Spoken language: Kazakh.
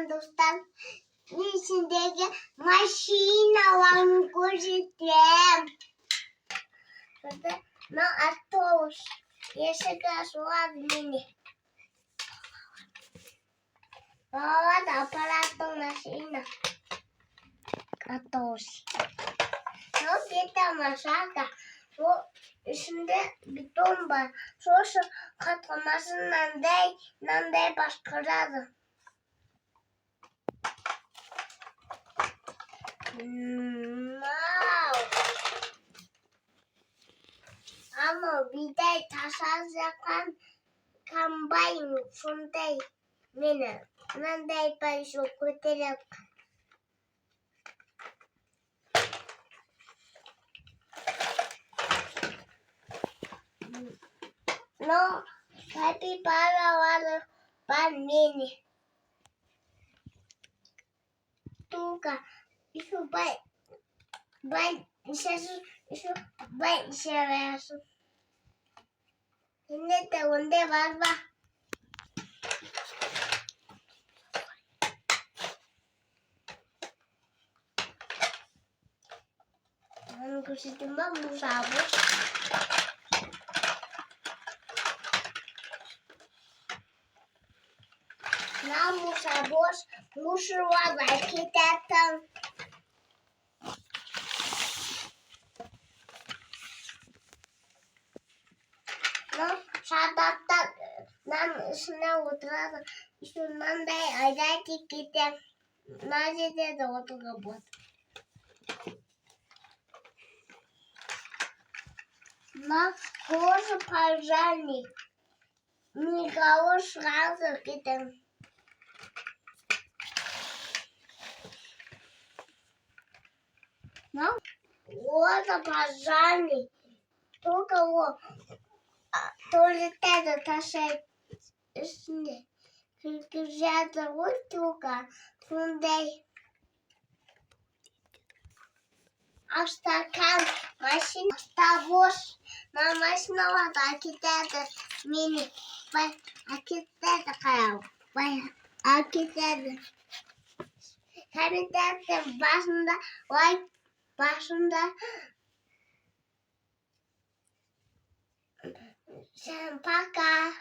dostlar içindeki машиналарын көрсетем. На автобус есігі ашылады міне. Вот аппараттың машина. Автобус. Ну, где-то машинка. Сол ішінде бетон бар. Сошы қатқымасын нандай басқарады. Ama biday tasar jakan комбайн сондай мені мынандай пайшо көтеріп. Но капибаралар бар мені. Только еще бай сервису. Инде онде бар ба? Оны көрсетем ба, мұсабос. На мұсабос, мұшыруға кететін. Но шататтан ішіне отырады. Ішінмандай айдайды кетем. На жетеді отырға болады. На тоже пожарный. Никого сразу кетем. Ну, вот пожарный. Только вот то летает, ташает снег. Киргизия вот только фундей. А стакан машина автобус. На машина вот акитает мини. Акитает такая. Акитает. Комитет başında vay başında sen пока.